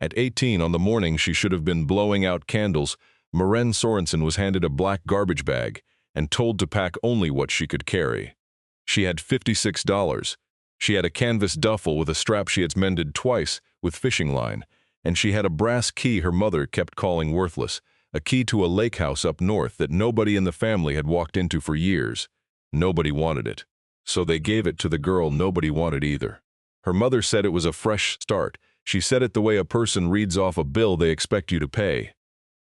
At 18, on the morning she should have been blowing out candles, Maren Sorenson was handed a black garbage bag and told to pack only what she could carry. She had $56. She had a canvas duffel with a strap she had mended twice with fishing line, and she had a brass key her mother kept calling worthless, a key to a lake house up north that nobody in the family had walked into for years. Nobody wanted it, so they gave it to the girl nobody wanted either. Her mother said it was a fresh start. She said it the way a person reads off a bill they expect you to pay.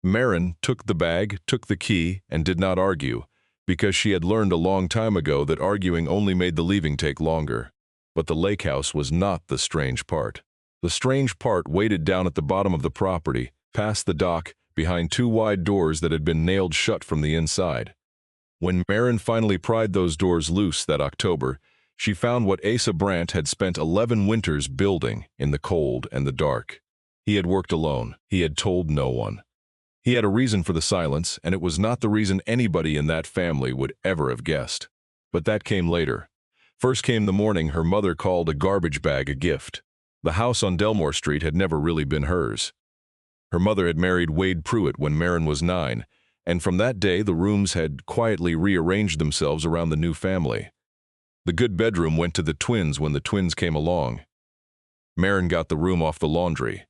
Maren took the bag, took the key, and did not argue, because she had learned a long time ago that arguing only made the leaving take longer. But the lake house was not the strange part. The strange part waited down at the bottom of the property, past the dock, behind two wide doors that had been nailed shut from the inside. When Maren finally pried those doors loose that October, she found what Asa Brandt had spent 11 winters building in the cold and the dark. He had worked alone. He had told no one. He had a reason for the silence, and it was not the reason anybody in that family would ever have guessed. But that came later. First came the morning her mother called a garbage bag a gift. The house on Delmore Street had never really been hers. Her mother had married Wade Pruitt when Maren was 9, and from that day the rooms had quietly rearranged themselves around the new family. The good bedroom went to the twins when the twins came along. Maren got the room off the laundry.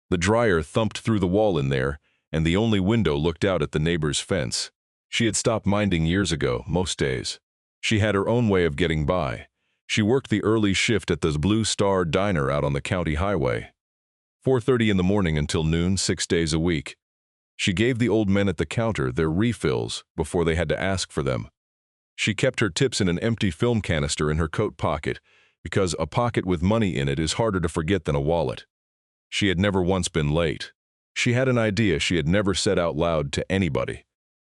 The dryer thumped through the wall in there, and the only window looked out at the neighbor's fence. She had stopped minding years ago, most days. She had her own way of getting by. She worked the early shift at the Blue Star Diner out on the county highway. 4:30 in the morning until noon, 6 days a week. She gave the old men at the counter their refills before they had to ask for them. She kept her tips in an empty film canister in her coat pocket, because a pocket with money in it is harder to forget than a wallet. She had never once been late. She had an idea she had never said out loud to anybody.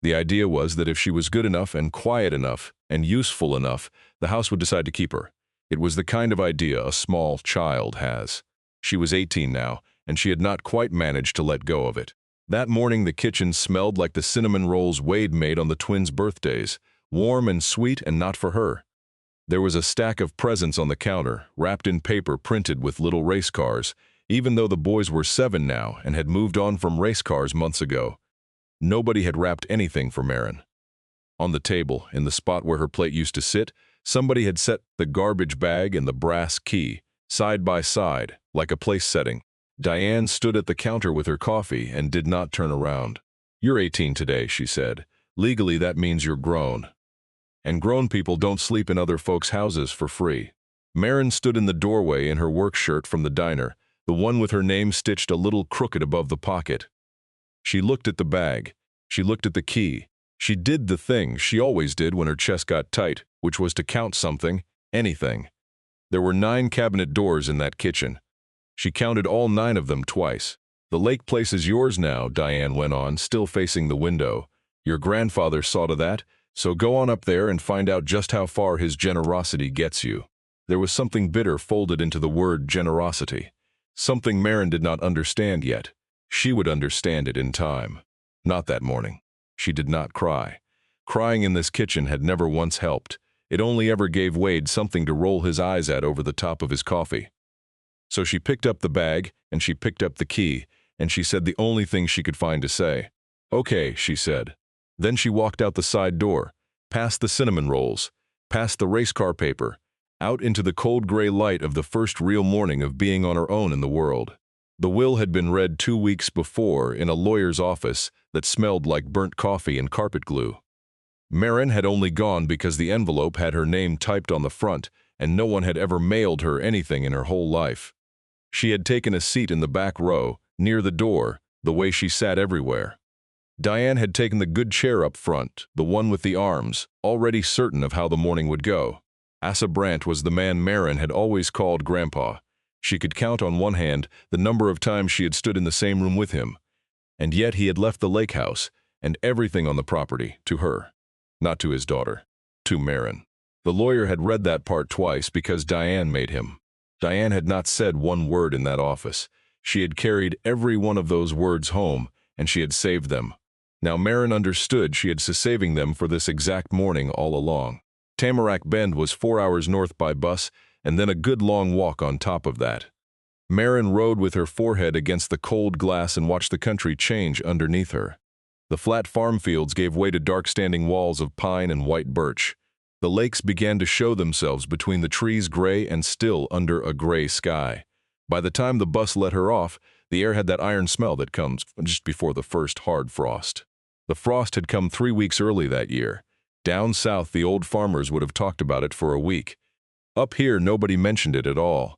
The idea was that if she was good enough and quiet enough and useful enough, the house would decide to keep her. It was the kind of idea a small child has. She was 18 now, and she had not quite managed to let go of it. That morning the kitchen smelled like the cinnamon rolls Wade made on the twins' birthdays, warm and sweet and not for her. There was a stack of presents on the counter, wrapped in paper printed with little race cars, even though the boys were 7 now and had moved on from race cars months ago. Nobody had wrapped anything for Maren. On the table, in the spot where her plate used to sit, somebody had set the garbage bag and the brass key, side by side, like a place setting. Diane stood at the counter with her coffee and did not turn around. "You're 18 today," she said. "Legally, that means you're grown. And grown people don't sleep in other folks' houses for free." Maren stood in the doorway in her work shirt from the diner, the one with her name stitched a little crooked above the pocket. She looked at the bag. She looked at the key. She did the thing she always did when her chest got tight, which was to count something, anything. There were 9 cabinet doors in that kitchen. She counted all 9 of them twice. "The lake place is yours now," Diane went on, still facing the window. "Your grandfather saw to that, so go on up there and find out just how far his generosity gets you." There was something bitter folded into the word generosity. Something Maren did not understand yet. She would understand it in time. Not that morning. She did not cry. Crying in this kitchen had never once helped. It only ever gave Wade something to roll his eyes at over the top of his coffee. So she picked up the bag, and she picked up the key, and she said the only thing she could find to say. "Okay," she said. Then she walked out the side door, past the cinnamon rolls, past the race car paper, out into the cold gray light of the first real morning of being on her own in the world. The will had been read 2 weeks before in a lawyer's office that smelled like burnt coffee and carpet glue. Maren had only gone because the envelope had her name typed on the front, and no one had ever mailed her anything in her whole life. She had taken a seat in the back row, near the door, the way she sat everywhere. Diane had taken the good chair up front, the one with the arms, already certain of how the morning would go. Asa Brandt was the man Maren had always called Grandpa. She could count on one hand the number of times she had stood in the same room with him. And yet he had left the lake house and everything on the property to her. Not to his daughter, to Maren. The lawyer had read that part twice because Diane made him. Diane had not said one word in that office. She had carried every one of those words home, and she had saved them. Now Maren understood she had saving them for this exact morning all along. Tamarack Bend was 4 hours north by bus, and then a good long walk on top of that. Maren rode with her forehead against the cold glass and watched the country change underneath her. The flat farm fields gave way to dark standing walls of pine and white birch. The lakes began to show themselves between the trees, gray and still under a gray sky. By the time the bus let her off, the air had that iron smell that comes just before the first hard frost. The frost had come 3 weeks early that year. Down south, the old farmers would have talked about it for a week. Up here, nobody mentioned it at all.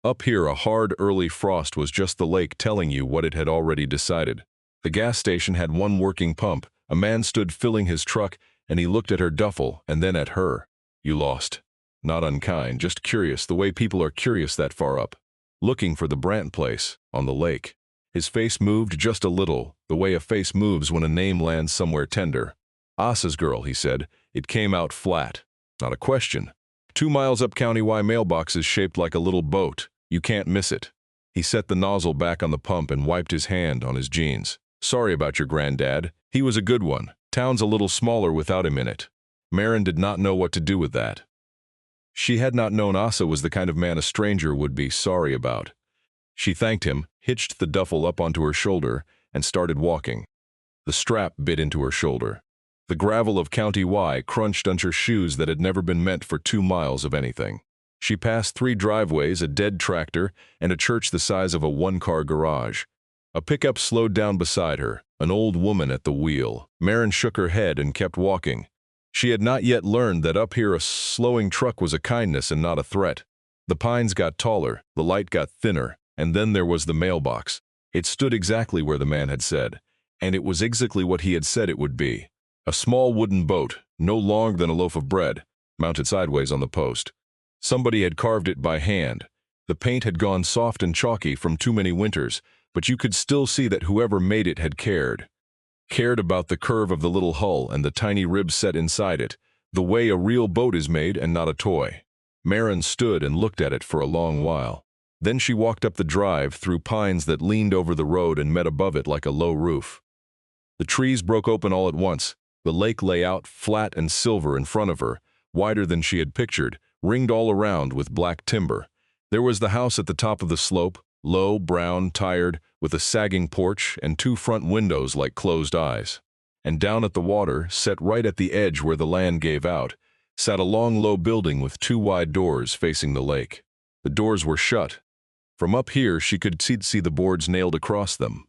Up here, a hard early frost was just the lake telling you what it had already decided. The gas station had one working pump. A man stood filling his truck, and he looked at her duffel and then at her. You lost. Not unkind, just curious, the way people are curious that far up. Looking for the Brant place, on the lake. His face moved just a little, the way a face moves when a name lands somewhere tender. Asa's girl, he said. It came out flat. Not a question. 2 miles up County Y mailbox is shaped like a little boat. You can't miss it. He set the nozzle back on the pump and wiped his hand on his jeans. Sorry about your granddad. He was a good one. Town's a little smaller without him in it. Maren did not know what to do with that. She had not known Asa was the kind of man a stranger would be sorry about. She thanked him, hitched the duffel up onto her shoulder, and started walking. The strap bit into her shoulder. The gravel of County Y crunched under shoes that had never been meant for 2 miles of anything. She passed 3 driveways, a dead tractor, and a church the size of a 1-car garage. A pickup slowed down beside her, an old woman at the wheel. Maren shook her head and kept walking. She had not yet learned that up here a slowing truck was a kindness and not a threat. The pines got taller, the light got thinner, and then there was the mailbox. It stood exactly where the man had said, and it was exactly what he had said it would be. A small wooden boat, no longer than a loaf of bread, mounted sideways on the post. Somebody had carved it by hand. The paint had gone soft and chalky from too many winters, but you could still see that whoever made it had cared. Cared about the curve of the little hull and the tiny ribs set inside it, the way a real boat is made and not a toy. Maren stood and looked at it for a long while. Then she walked up the drive through pines that leaned over the road and met above it like a low roof. The trees broke open all at once. The lake lay out flat and silver in front of her, wider than she had pictured, ringed all around with black timber. There was the house at the top of the slope, low, brown, tired, with a sagging porch and 2 front windows like closed eyes. And down at the water, set right at the edge where the land gave out, sat a long, low building with 2 wide doors facing the lake. The doors were shut. From up here, she could see the boards nailed across them.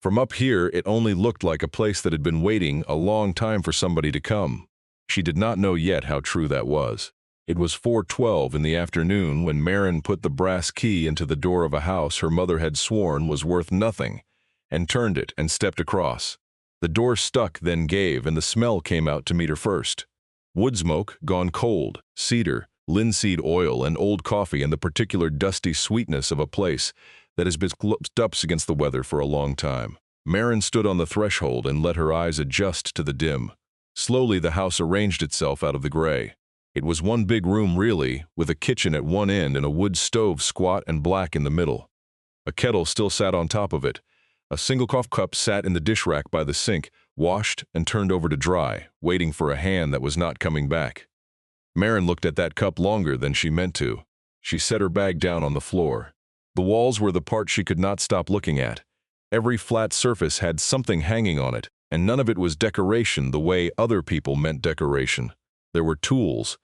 From up here, it only looked like a place that had been waiting a long time for somebody to come. She did not know yet how true that was. It was 4:12 in the afternoon when Maren put the brass key into the door of a house her mother had sworn was worth nothing, and turned it and stepped across. The door stuck, then gave, and the smell came out to meet her first. Wood smoke, gone cold, cedar, linseed oil, and old coffee, and the particular dusty sweetness of a place that has been up against the weather for a long time. Maren stood on the threshold and let her eyes adjust to the dim. Slowly the house arranged itself out of the gray. It was one big room really, with a kitchen at one end and a wood stove squat and black in the middle. A kettle still sat on top of it. A single coffee cup sat in the dish rack by the sink, washed and turned over to dry, waiting for a hand that was not coming back. Maren looked at that cup longer than she meant to. She set her bag down on the floor. The walls were the part she could not stop looking at. Every flat surface had something hanging on it, and none of it was decoration the way other people meant decoration. There were tools,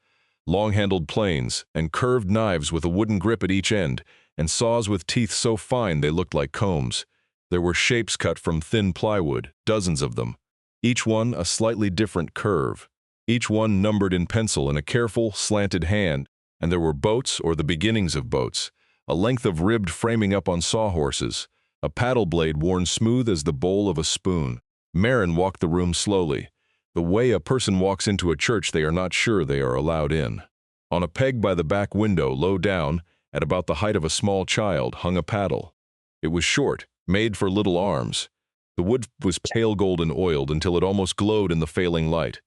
long-handled planes, and curved knives with a wooden grip at each end, and saws with teeth so fine they looked like combs. There were shapes cut from thin plywood, dozens of them, each one a slightly different curve, each one numbered in pencil in a careful, slanted hand, and there were boats or the beginnings of boats, a length of ribbed framing up on sawhorses, a paddle blade worn smooth as the bowl of a spoon. Maren walked the room slowly. The way a person walks into a church they are not sure they are allowed in. On a peg by the back window, low down, at about the height of a small child, hung a paddle. It was short, made for little arms. The wood was pale golden oiled until it almost glowed in the failing light.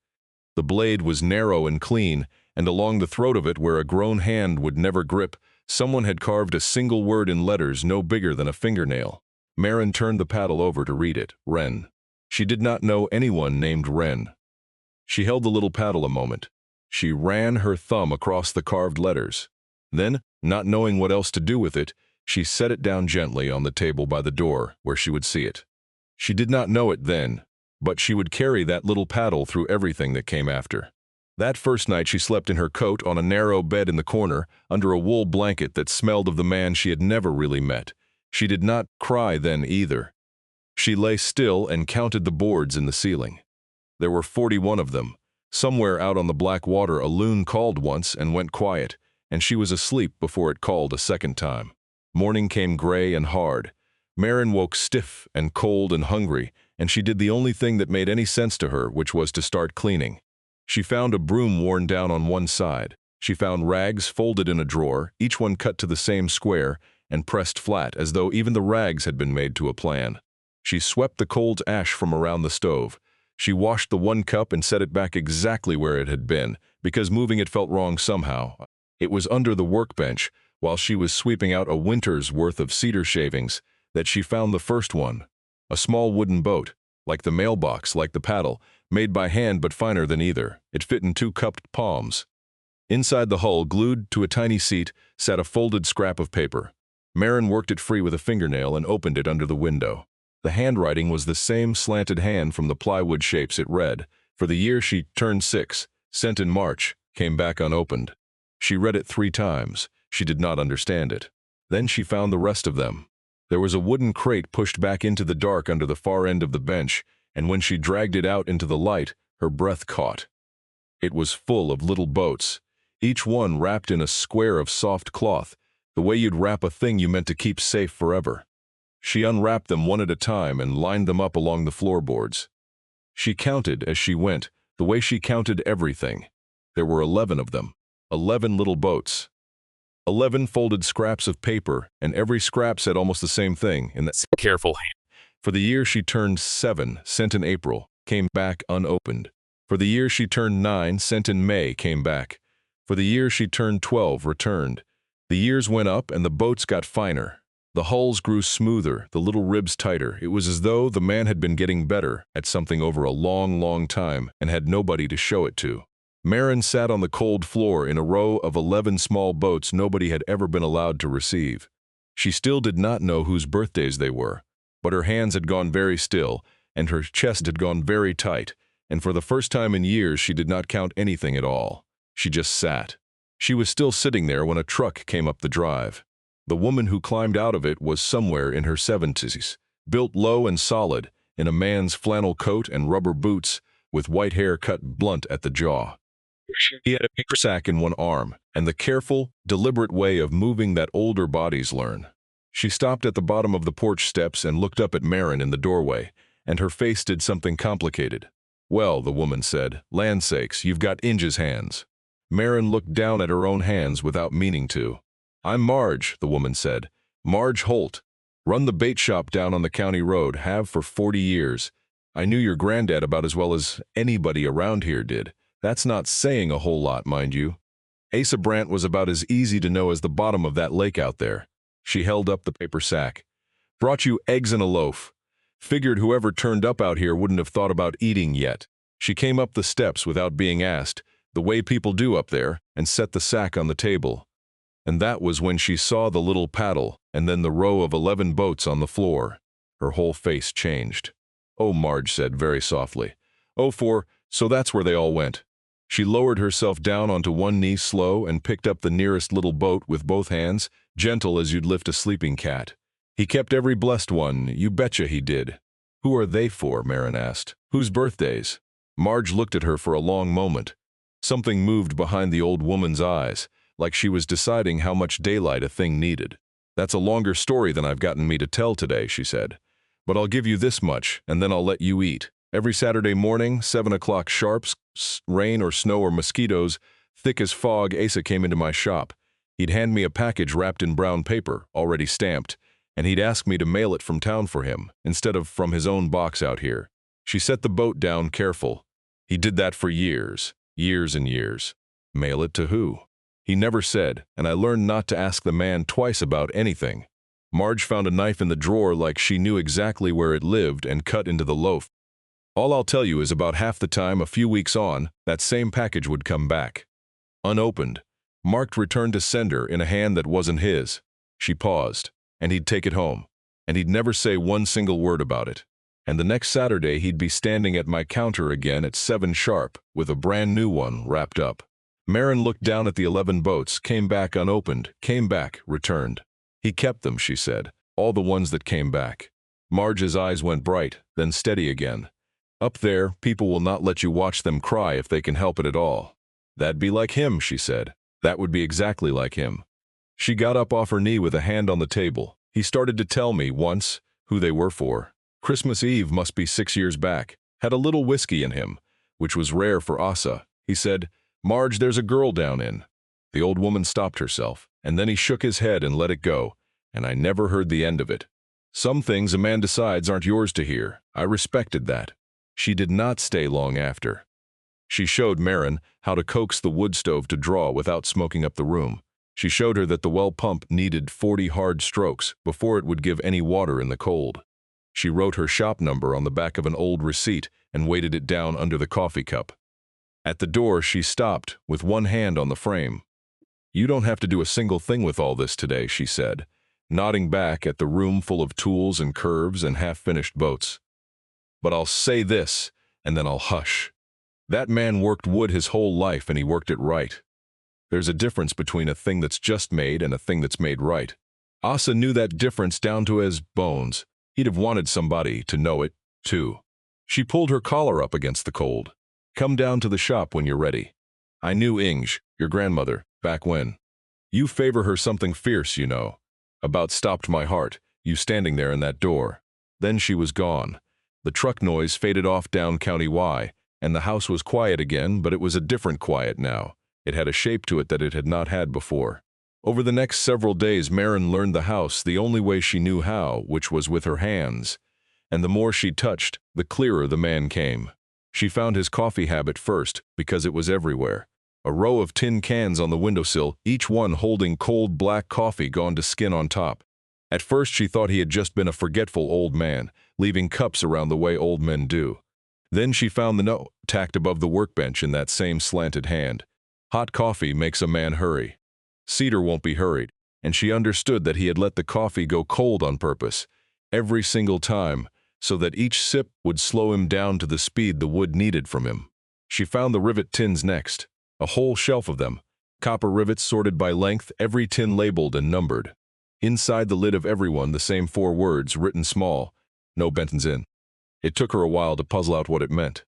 The blade was narrow and clean, and along the throat of it, where a grown hand would never grip, someone had carved a single word in letters no bigger than a fingernail. Maren turned the paddle over to read it, Wren. She did not know anyone named Wren. She held the little paddle a moment. She ran her thumb across the carved letters. Then, not knowing what else to do with it, She set it down gently on the table by the door where she would see it. She did not know it then, but she would carry that little paddle through everything that came after. That first night she slept in her coat on a narrow bed in the corner, under a wool blanket that smelled of the man she had never really met. She did not cry then either. She lay still and counted the boards in the ceiling. There were 41 of them. Somewhere out on the black water a loon called once and went quiet, and she was asleep before it called a second time. Morning came gray and hard. Maren woke stiff and cold and hungry, and she did the only thing that made any sense to her, which was to start cleaning. She found a broom worn down on one side. She found rags folded in a drawer, each one cut to the same square, and pressed flat, as though even the rags had been made to a plan. She swept the cold ash from around the stove. She washed the one cup and set it back exactly where it had been, because moving it felt wrong somehow. It was under the workbench, while she was sweeping out a winter's worth of cedar shavings, that she found the first one. A small wooden boat, like the mailbox, like the paddle, made by hand but finer than either. It fit in 2 cupped palms. Inside the hull, glued to a tiny seat, sat a folded scrap of paper. Maren worked it free with a fingernail and opened it under the window. The handwriting was the same slanted hand from the plywood shapes. It read, "For the year she turned 6, sent in March, came back unopened." She read it 3 times. She did not understand it. Then she found the rest of them. There was a wooden crate pushed back into the dark under the far end of the bench, and when she dragged it out into the light, her breath caught. It was full of little boats, each one wrapped in a square of soft cloth, the way you'd wrap a thing you meant to keep safe forever. She unwrapped them one at a time and lined them up along the floorboards. She counted as she went, the way she counted everything. There were 11 of them, 11 little boats. 11 folded scraps of paper, and every scrap said almost the same thing in that careful hand. For the year she turned 7, sent in April, came back unopened. For the year she turned 9, sent in May, came back. For the year she turned 12, returned. The years went up and the boats got finer. The hulls grew smoother, the little ribs tighter. It was as though the man had been getting better at something over a long, long time and had nobody to show it to. Maren sat on the cold floor in a row of 11 small boats nobody had ever been allowed to receive. She still did not know whose birthdays they were, but her hands had gone very still, and her chest had gone very tight, and for the first time in years she did not count anything at all. She just sat. She was still sitting there when a truck came up the drive. The woman who climbed out of it was somewhere in her 70s, built low and solid, in a man's flannel coat and rubber boots, with white hair cut blunt at the jaw. He had a paper sack in one arm, and the careful, deliberate way of moving that older bodies learn. She stopped at the bottom of the porch steps and looked up at Maren in the doorway, and her face did something complicated. "Well," the woman said, "land sakes, you've got Inge's hands." Maren looked down at her own hands without meaning to. "I'm Marge," the woman said. "Marge Holt. Run the bait shop down on the county road, have for 40 years. I knew your granddad about as well as anybody around here did. That's not saying a whole lot, mind you. Asa Brandt was about as easy to know as the bottom of that lake out there." She held up the paper sack. "Brought you eggs and a loaf. Figured whoever turned up out here wouldn't have thought about eating yet." She came up the steps without being asked, the way people do up there, and set the sack on the table. And that was when she saw the little paddle, and then the row of 11 boats on the floor. Her whole face changed. "Oh," Marge said very softly. "Oh, so that's where they all went." She lowered herself down onto one knee slow and picked up the nearest little boat with both hands, gentle as you'd lift a sleeping cat. "He kept every blessed one, you betcha he did." "Who are they for?" Maren asked. "Whose birthdays?" Marge looked at her for a long moment. Something moved behind the old woman's eyes, like she was deciding how much daylight a thing needed. "That's a longer story than I've gotten me to tell today," she said. "But I'll give you this much, and then I'll let you eat. Every Saturday morning, 7 o'clock sharps, rain or snow or mosquitoes, thick as fog, Asa came into my shop. He'd hand me a package wrapped in brown paper, already stamped, and he'd ask me to mail it from town for him, instead of from his own box out here." She set the boat down careful. "He did that for years, years and years." "Mail it to who?" "He never said, and I learned not to ask the man twice about anything." Marge found a knife in the drawer like she knew exactly where it lived and cut into the loaf. "All I'll tell you is about half the time, a few weeks on, that same package would come back. Unopened, marked return to sender in a hand that wasn't his." She paused. and he'd take it home, and he'd never say one single word about it. And the next Saturday he'd be standing at my counter again at 7 sharp, with a brand new one wrapped up. Maren looked down at the 11 boats, came back unopened, came back, returned. He kept them, she said, all the ones that came back. Marge's eyes went bright, then steady again. Up there, people will not let you watch them cry if they can help it at all. That'd be like him, she said. That would be exactly like him. She got up off her knee with a hand on the table. He started to tell me, once, who they were for. Christmas Eve must be 6 years back. Had a little whiskey in him, which was rare for Asa. He said, "Marge, there's a girl down in." The old woman stopped herself, and then he shook his head and let it go, and I never heard the end of it. Some things a man decides aren't yours to hear. I respected that. She did not stay long after. She showed Maren how to coax the wood stove to draw without smoking up the room. She showed her that the well pump needed 40 hard strokes before it would give any water in the cold. She wrote her shop number on the back of an old receipt and weighted it down under the coffee cup. At the door, she stopped, with one hand on the frame. "You don't have to do a single thing with all this today," she said, nodding back at the room full of tools and curves and half-finished boats. "But I'll say this, and then I'll hush. That man worked wood his whole life, and he worked it right. There's a difference between a thing that's just made and a thing that's made right. Asa knew that difference down to his bones. He'd have wanted somebody to know it, too." She pulled her collar up against the cold. "Come down to the shop when you're ready. I knew Inge, your grandmother, back when. You favor her something fierce, you know. About stopped my heart, you standing there in that door." Then she was gone. The truck noise faded off down County Y, and the house was quiet again, but it was a different quiet now. It had a shape to it that it had not had before. Over the next several days, Maren learned the house the only way she knew how, which was with her hands. And the more she touched, the clearer the man came. She found his coffee habit first, because it was everywhere. A row of tin cans on the windowsill, each one holding cold black coffee gone to skin on top. At first she thought he had just been a forgetful old man, leaving cups around the way old men do. Then she found the note tacked above the workbench in that same slanted hand. "Hot coffee makes a man hurry. Cedar won't be hurried," and she understood that he had let the coffee go cold on purpose, every single time, so that each sip would slow him down to the speed the wood needed from him. She found the rivet tins next, a whole shelf of them, copper rivets sorted by length, every tin labeled and numbered. Inside the lid of every one the same 4 words, written small, "No Benton's in." It took her a while to puzzle out what it meant.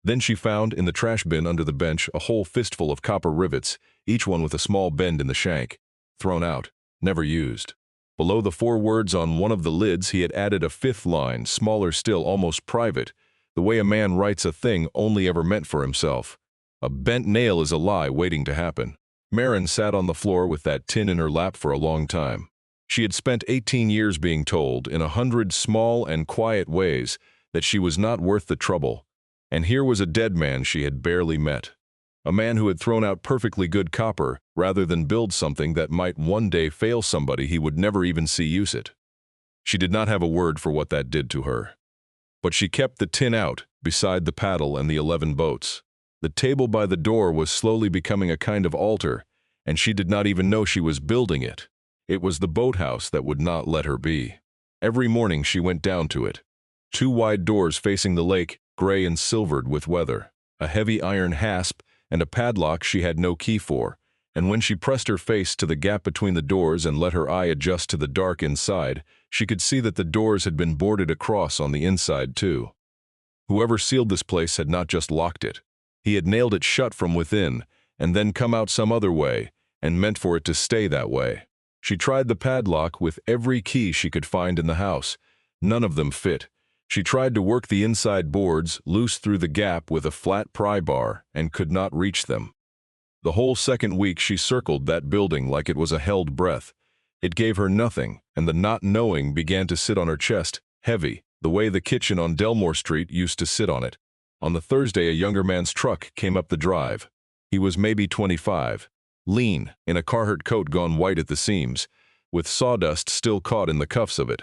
Then she found, in the trash bin under the bench, a whole fistful of copper rivets, each one with a small bend in the shank. Thrown out, never used. Below the 4 words on one of the lids he had added a 5th line, smaller still, almost private, the way a man writes a thing only ever meant for himself. "A bent nail is a lie waiting to happen." Maren sat on the floor with that tin in her lap for a long time. She had spent 18 years being told, in 100 small and quiet ways, that she was not worth the trouble. And here was a dead man she had barely met. A man who had thrown out perfectly good copper rather than build something that might one day fail somebody he would never even see use it. She did not have a word for what that did to her. But she kept the tin out, beside the paddle and the 11 boats. The table by the door was slowly becoming a kind of altar, and she did not even know she was building it. It was the boathouse that would not let her be. Every morning she went down to it. 2 wide doors facing the lake, gray and silvered with weather, a heavy iron hasp, and a padlock she had no key for, and when she pressed her face to the gap between the doors and let her eye adjust to the dark inside, she could see that the doors had been boarded across on the inside too. Whoever sealed this place had not just locked it. He had nailed it shut from within, and then come out some other way, and meant for it to stay that way. She tried the padlock with every key she could find in the house. None of them fit. She tried to work the inside boards loose through the gap with a flat pry bar and could not reach them. The whole second week she circled that building like it was a held breath. It gave her nothing, and the not knowing began to sit on her chest, heavy, the way the kitchen on Delmore Street used to sit on it. On the Thursday a younger man's truck came up the drive. He was maybe 25, lean, in a Carhartt coat gone white at the seams, with sawdust still caught in the cuffs of it.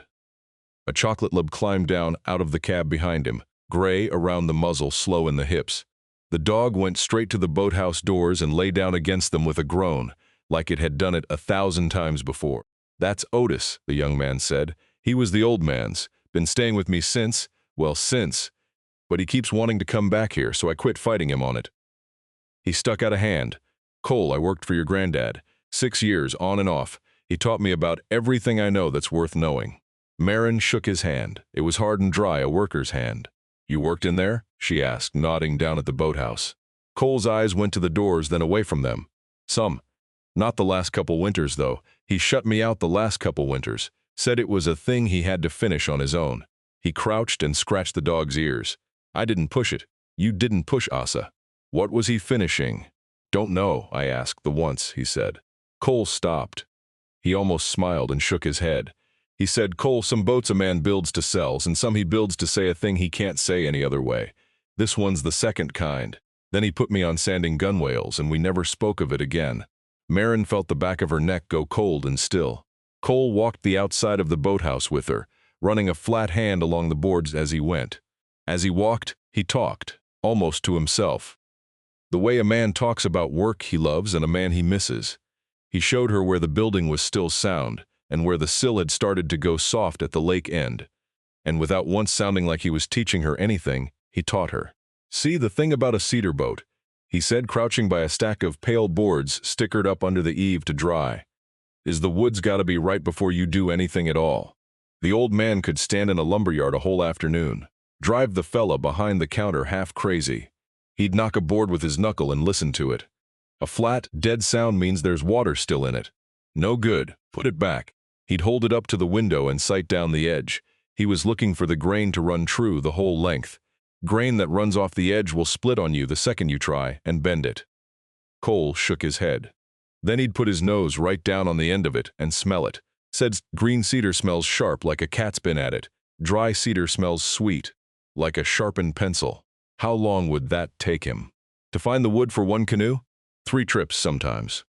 A chocolate lab climbed down out of the cab behind him, gray around the muzzle, slow in the hips. The dog went straight to the boathouse doors and lay down against them with a groan, like it had done it 1,000 times before. "That's Otis," the young man said. "He was the old man's. Been staying with me since, well, since. But he keeps wanting to come back here, so I quit fighting him on it." He stuck out a hand. "Cole, I worked for your granddad. 6 years, on and off. He taught me about everything I know that's worth knowing." Maren shook his hand. It was hard and dry, a worker's hand. "You worked in there?" she asked, nodding down at the boathouse. Cole's eyes went to the doors, then away from them. "Some. Not the last couple winters, though. He shut me out the last couple winters. Said it was a thing he had to finish on his own." He crouched and scratched the dog's ears. "I didn't push it. You didn't push Asa." "What was he finishing?" "Don't know," I asked the once, he said. Cole stopped. He almost smiled and shook his head. He said, "Cole, some boats a man builds to sells, and some he builds to say a thing he can't say any other way. This one's the second kind." Then he put me on sanding gunwales, and we never spoke of it again. Maren felt the back of her neck go cold and still. Cole walked the outside of the boathouse with her, running a flat hand along the boards as he went. As he walked, he talked, almost to himself. The way a man talks about work he loves and a man he misses. He showed her where the building was still sound, and where the sill had started to go soft at the lake end. And without once sounding like he was teaching her anything, he taught her. "See the thing about a cedar boat," he said, crouching by a stack of pale boards stickered up under the eave to dry, "is the wood's gotta be right before you do anything at all. The old man could stand in a lumberyard a whole afternoon, drive the fella behind the counter half crazy. He'd knock a board with his knuckle and listen to it. A flat, dead sound means there's water still in it. No good, put it back. He'd hold it up to the window and sight down the edge. He was looking for the grain to run true the whole length. Grain that runs off the edge will split on you the second you try and bend it." Cole shook his head. Then he'd put his nose right down on the end of it and smell it. Said green cedar smells sharp like a cat's been at it. Dry cedar smells sweet, like a sharpened pencil. How long would that take him? To find the wood for one canoe? 3 trips sometimes.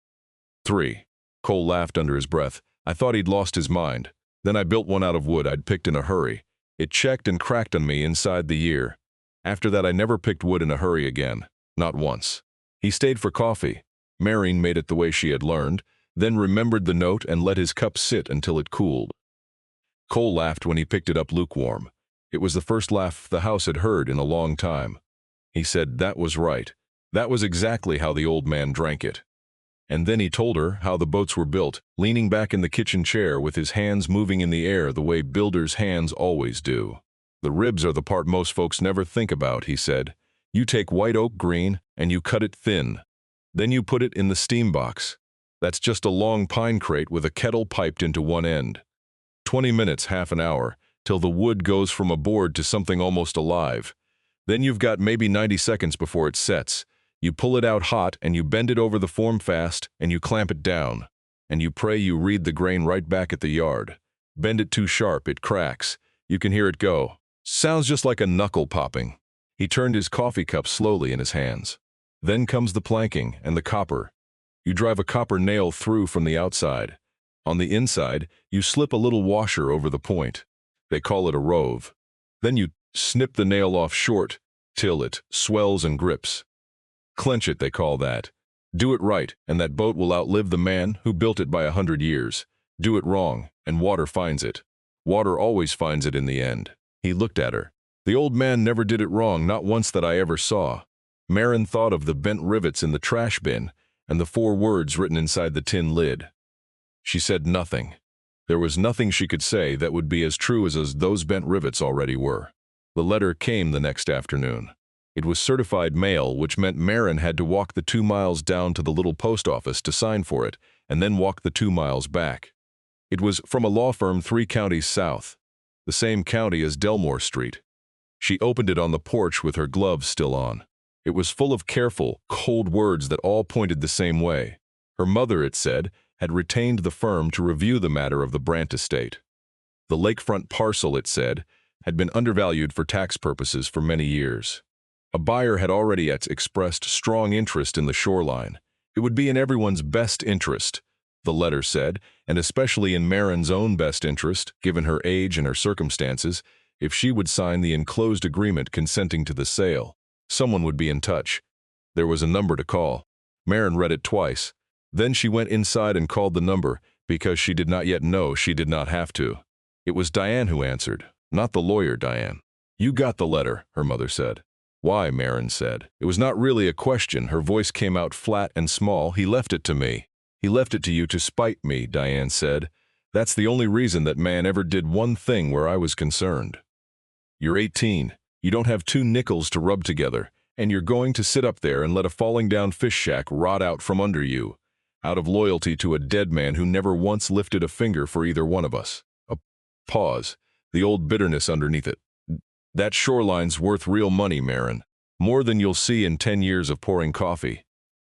3. Cole laughed under his breath. "I thought he'd lost his mind. Then I built one out of wood I'd picked in a hurry. It checked and cracked on me inside the year. After that I never picked wood in a hurry again. Not once." He stayed for coffee. Maren made it the way she had learned, then remembered the note and let his cup sit until it cooled. Cole laughed when he picked it up lukewarm. It was the first laugh the house had heard in a long time. He said that was right. That was exactly how the old man drank it. And then he told her how the boats were built, leaning back in the kitchen chair with his hands moving in the air the way builders' hands always do. "The ribs are the part most folks never think about," he said. "You take white oak green and you cut it thin. Then you put it in the steam box. That's just a long pine crate with a kettle piped into one end. 20 minutes, half an hour, till the wood goes from a board to something almost alive. Then you've got maybe 90 seconds before it sets. You pull it out hot and you bend it over the form fast and you clamp it down. And you pray you read the grain right back at the yard. Bend it too sharp, it cracks. You can hear it go. Sounds just like a knuckle popping." He turned his coffee cup slowly in his hands. "Then comes the planking and the copper. You drive a copper nail through from the outside. On the inside, you slip a little washer over the point. They call it a rove. Then you snip the nail off short till it swells and grips. Clench it, they call that. Do it right, and that boat will outlive the man who built it by 100 years. Do it wrong, and water finds it. Water always finds it in the end." He looked at her. "The old man never did it wrong, not once that I ever saw." Maren thought of the bent rivets in the trash bin and the 4 words written inside the tin lid. She said nothing. There was nothing she could say that would be as true as those bent rivets already were. The letter came the next afternoon. It was certified mail, which meant Maren had to walk the 2 miles down to the little post office to sign for it, and then walk the 2 miles back. It was from a law firm 3 counties south, the same county as Delmore Street. She opened it on the porch with her gloves still on. It was full of careful, cold words that all pointed the same way. Her mother, it said, had retained the firm to review the matter of the Brant estate. The lakefront parcel, it said, had been undervalued for tax purposes for many years. A buyer had already expressed strong interest in the shoreline. It would be in everyone's best interest, the letter said, and especially in Maren's own best interest, given her age and her circumstances, if she would sign the enclosed agreement consenting to the sale. Someone would be in touch. There was a number to call. Maren read it twice. Then she went inside and called the number, because she did not yet know she did not have to. It was Diane who answered, not the lawyer, Diane. You got the letter, her mother said. Why, Maren said. It was not really a question. Her voice came out flat and small. He left it to me. He left it to you to spite me, Diane said. That's the only reason that man ever did one thing where I was concerned. You're 18. You don't have 2 nickels to rub together, and you're going to sit up there and let a falling down fish shack rot out from under you, out of loyalty to a dead man who never once lifted a finger for either one of us. A pause, the old bitterness underneath it. That shoreline's worth real money, Maren. More than you'll see in 10 years of pouring coffee.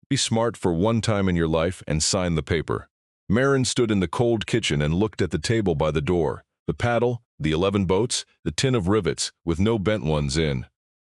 Be smart for one time in your life and sign the paper. Maren stood in the cold kitchen and looked at the table by the door. The paddle, the 11 boats, the tin of rivets, with no bent ones in.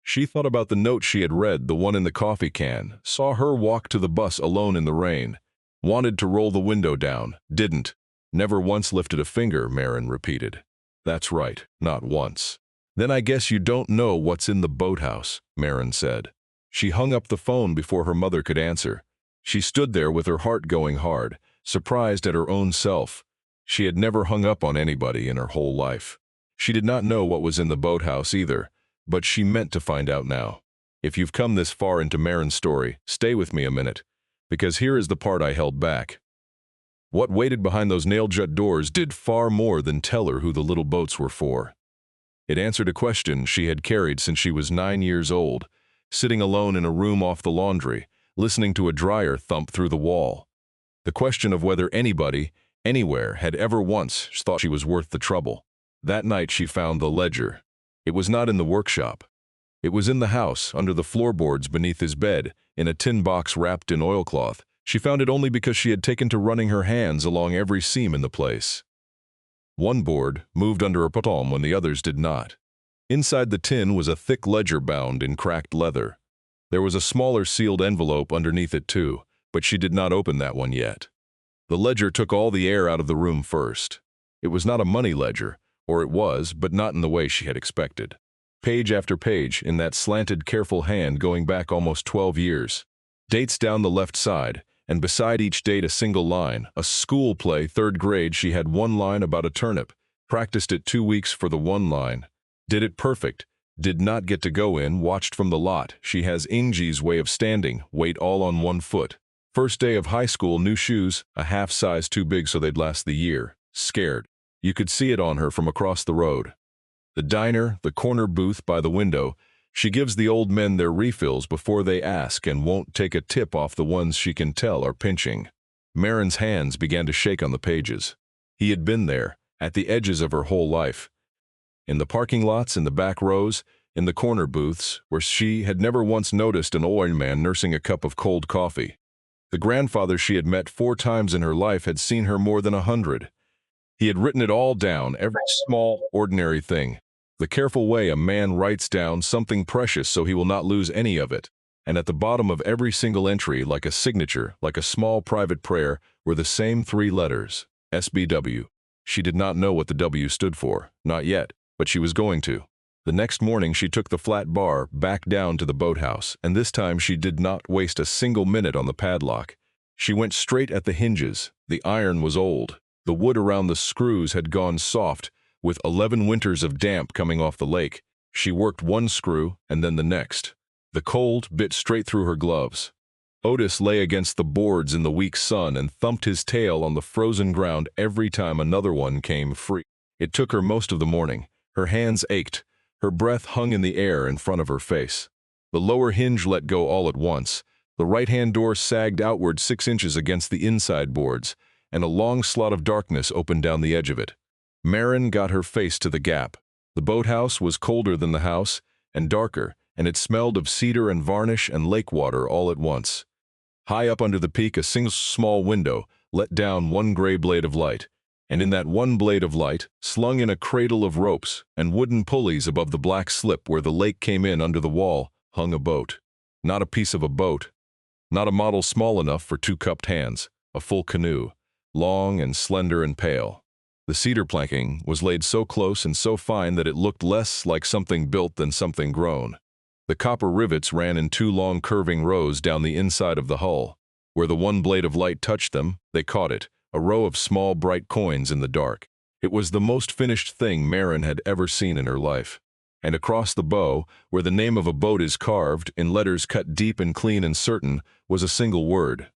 She thought about the note she had read, the one in the coffee can, saw her walk to the bus alone in the rain. Wanted to roll the window down, didn't. Never once lifted a finger, Maren repeated. That's right, not once. Then I guess you don't know what's in the boathouse, Maren said. She hung up the phone before her mother could answer. She stood there with her heart going hard, surprised at her own self. She had never hung up on anybody in her whole life. She did not know what was in the boathouse either, but she meant to find out now. If you've come this far into Maren's story, stay with me a minute, because here is the part I held back. What waited behind those nail-jut doors did far more than tell her who the little boats were for. It answered a question she had carried since she was 9 years old, sitting alone in a room off the laundry, listening to a dryer thump through the wall. The question of whether anybody, anywhere, had ever once thought she was worth the trouble. That night she found the ledger. It was not in the workshop. It was in the house, under the floorboards beneath his bed, in a tin box wrapped in oilcloth. She found it only because she had taken to running her hands along every seam in the place. One board moved under a palm when the others did not. Inside the tin was a thick ledger bound in cracked leather. There was a smaller sealed envelope underneath it too, but she did not open that one yet. The ledger took all the air out of the room first. It was not a money ledger, or it was, but not in the way she had expected. Page after page, in that slanted, careful hand going back almost 12 years. Dates down the left side, and beside each date a single line. A school play, 3rd grade, she had one line about a turnip. Practiced it 2 weeks for the one line. Did it perfect. Did not get to go in, watched from the lot. She has Ingie's way of standing, weight all on one foot. First day of high school, new shoes, a half size too big so they'd last the year. Scared. You could see it on her from across the road. The diner, the corner booth by the window. She gives the old men their refills before they ask and won't take a tip off the ones she can tell are pinching. Maren's hands began to shake on the pages. He had been there, at the edges of her whole life. In the parking lots, in the back rows, in the corner booths, where she had never once noticed an old man nursing a cup of cold coffee. The grandfather she had met 4 times in her life had seen her more than 100. He had written it all down, every small, ordinary thing. The careful way a man writes down something precious so he will not lose any of it. And at the bottom of every single entry, like a signature, like a small private prayer, were the same 3 letters, SBW. She did not know what the W stood for, not yet, but she was going to. The next morning she took the flat bar back down to the boathouse, and this time she did not waste a single minute on the padlock. She went straight at the hinges. The iron was old. The wood around the screws had gone soft, with 11 winters of damp coming off the lake. She worked one screw and then the next. The cold bit straight through her gloves. Otis lay against the boards in the weak sun and thumped his tail on the frozen ground every time another one came free. It took her most of the morning. Her hands ached. Her breath hung in the air in front of her face. The lower hinge let go all at once. The right-hand door sagged outward 6 inches against the inside boards, and a long slot of darkness opened down the edge of it. Maren got her face to the gap. The boathouse was colder than the house, and darker, and it smelled of cedar and varnish and lake water all at once. High up under the peak, a single small window let down one gray blade of light, and in that one blade of light, slung in a cradle of ropes and wooden pulleys above the black slip where the lake came in under the wall, hung a boat. Not a piece of a boat. Not a model small enough for 2 cupped hands. A full canoe, long and slender and pale. The cedar planking was laid so close and so fine that it looked less like something built than something grown. The copper rivets ran in 2 long curving rows down the inside of the hull. Where the one blade of light touched them, they caught it, a row of small bright coins in the dark. It was the most finished thing Maren had ever seen in her life. And across the bow, where the name of a boat is carved, in letters cut deep and clean and certain, was a single word.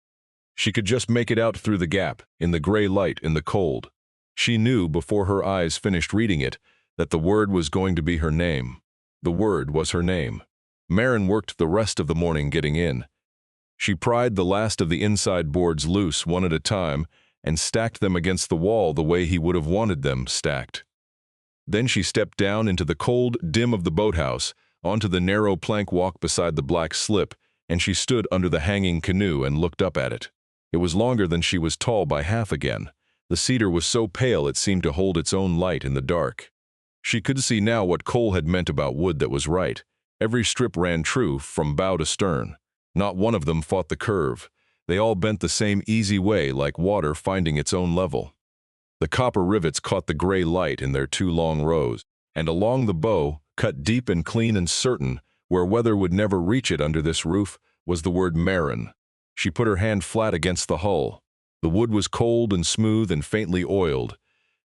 She could just make it out through the gap, in the gray light, in the cold. She knew, before her eyes finished reading it, that the word was going to be her name. The word was her name. Maren worked the rest of the morning getting in. She pried the last of the inside boards loose one at a time and stacked them against the wall the way he would have wanted them stacked. Then she stepped down into the cold dim of the boathouse, onto the narrow plank walk beside the black slip, and she stood under the hanging canoe and looked up at it. It was longer than she was tall by half again. The cedar was so pale it seemed to hold its own light in the dark. She could see now what Cole had meant about wood that was right. Every strip ran true from bow to stern. Not one of them fought the curve. They all bent the same easy way, like water finding its own level. The copper rivets caught the gray light in their two long rows, and along the bow, cut deep and clean and certain, where weather would never reach it under this roof, was the word Maren. She put her hand flat against the hull. The wood was cold and smooth and faintly oiled.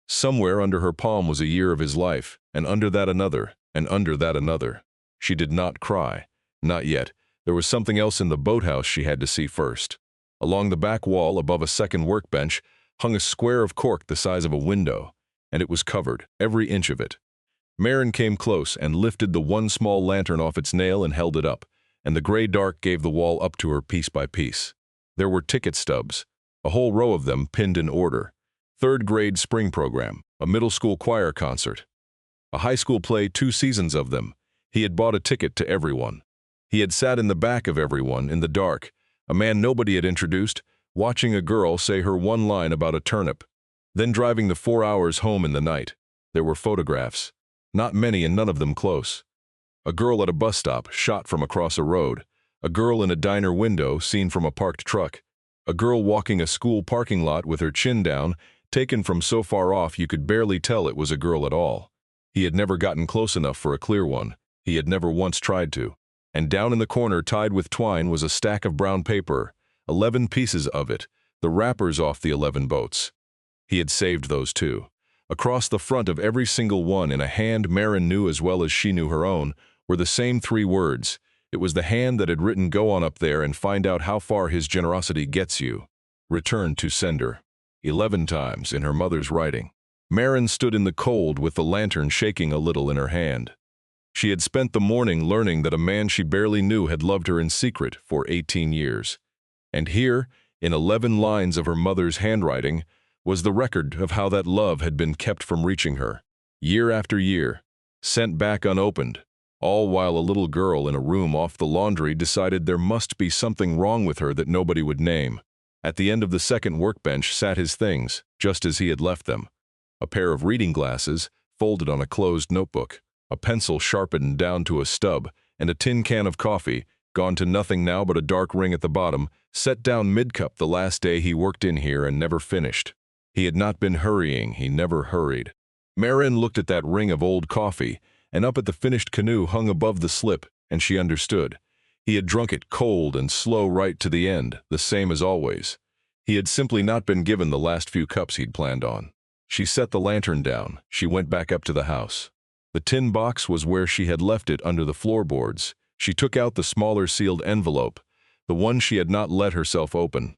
Somewhere under her palm was a year of his life, and under that another, and under that another. She did not cry. Not yet. There was something else in the boathouse she had to see first. Along the back wall, above a second workbench, hung a square of cork the size of a window, and it was covered, every inch of it. Maren came close and lifted the one small lantern off its nail and held it up, and the gray dark gave the wall up to her piece by piece. There were ticket stubs, a whole row of them pinned in order. Third-grade spring program, a middle school choir concert, a high school play, 2 seasons of them. He had bought a ticket to everyone. He had sat in the back of everyone, in the dark, a man nobody had introduced, watching a girl say her one line about a turnip, then driving the 4 hours home in the night. There were photographs, not many and none of them close. A girl at a bus stop, shot from across a road. A girl in a diner window, seen from a parked truck. A girl walking a school parking lot with her chin down, taken from so far off you could barely tell it was a girl at all. He had never gotten close enough for a clear one. He had never once tried to. And down in the corner, tied with twine, was a stack of brown paper, 11 pieces of it, the wrappers off the 11 boats. He had saved those too. Across the front of every single one, in a hand Maren knew as well as she knew her own, were the same 3 words. It was the hand that had written, "Go on up there and find out how far his generosity gets you. Return to sender." 11 times in her mother's writing. Maren stood in the cold with the lantern shaking a little in her hand. She had spent the morning learning that a man she barely knew had loved her in secret for 18 years. And here, in 11 lines of her mother's handwriting, was the record of how that love had been kept from reaching her, year after year, sent back unopened, all while a little girl in a room off the laundry decided there must be something wrong with her that nobody would name. At the end of the second workbench sat his things, just as he had left them. A pair of reading glasses, folded on a closed notebook, a pencil sharpened down to a stub, and a tin can of coffee, gone to nothing now but a dark ring at the bottom, set down mid-cup the last day he worked in here and never finished. He had not been hurrying, he never hurried. Maren looked at that ring of old coffee, and up at the finished canoe hung above the slip, and she understood. He had drunk it cold and slow right to the end, the same as always. He had simply not been given the last few cups he'd planned on. She set the lantern down. She went back up to the house. The tin box was where she had left it under the floorboards. She took out the smaller sealed envelope, the one she had not let herself open.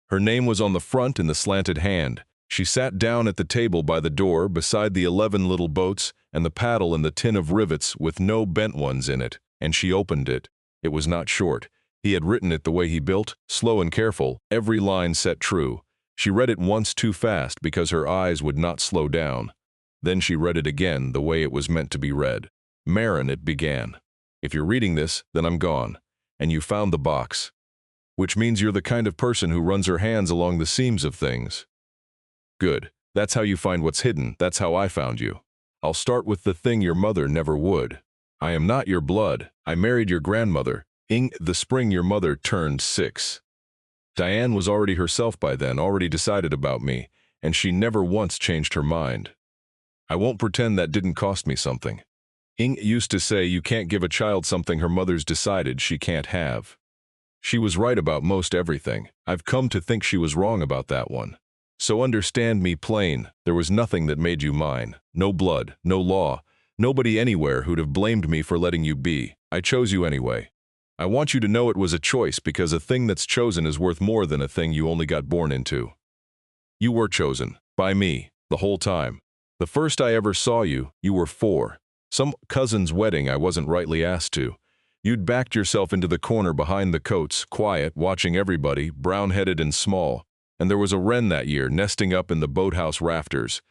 Her name was on the front in the slanted hand. She sat down at the table by the door beside the 11 little boats and the paddle and the tin of rivets with no bent ones in it, and she opened it. It was not short. He had written it the way he built, slow and careful, every line set true. She read it once too fast because her eyes would not slow down. Then she read it again the way it was meant to be read. Maren, it began. If you're reading this, then I'm gone. And you found the box. Which means you're the kind of person who runs her hands along the seams of things. Good. That's how you find what's hidden. That's how I found you. I'll start with the thing your mother never would. I am not your blood. I married your grandmother, the spring your mother turned 6. Diane was already herself by then, already decided about me, and she never once changed her mind. I won't pretend that didn't cost me something. Used to say you can't give a child something her mother's decided she can't have. She was right about most everything. I've come to think she was wrong about that one. So understand me plain, there was nothing that made you mine. No blood, no law, nobody anywhere who'd have blamed me for letting you be. I chose you anyway. I want you to know it was a choice because a thing that's chosen is worth more than a thing you only got born into. You were chosen. By me. The whole time. The first I ever saw you, you were 4. Some cousin's wedding I wasn't rightly asked to. You'd backed yourself into the corner behind the coats, quiet, watching everybody, brown-headed and small. And there was a wren that year nesting up in the boathouse rafters.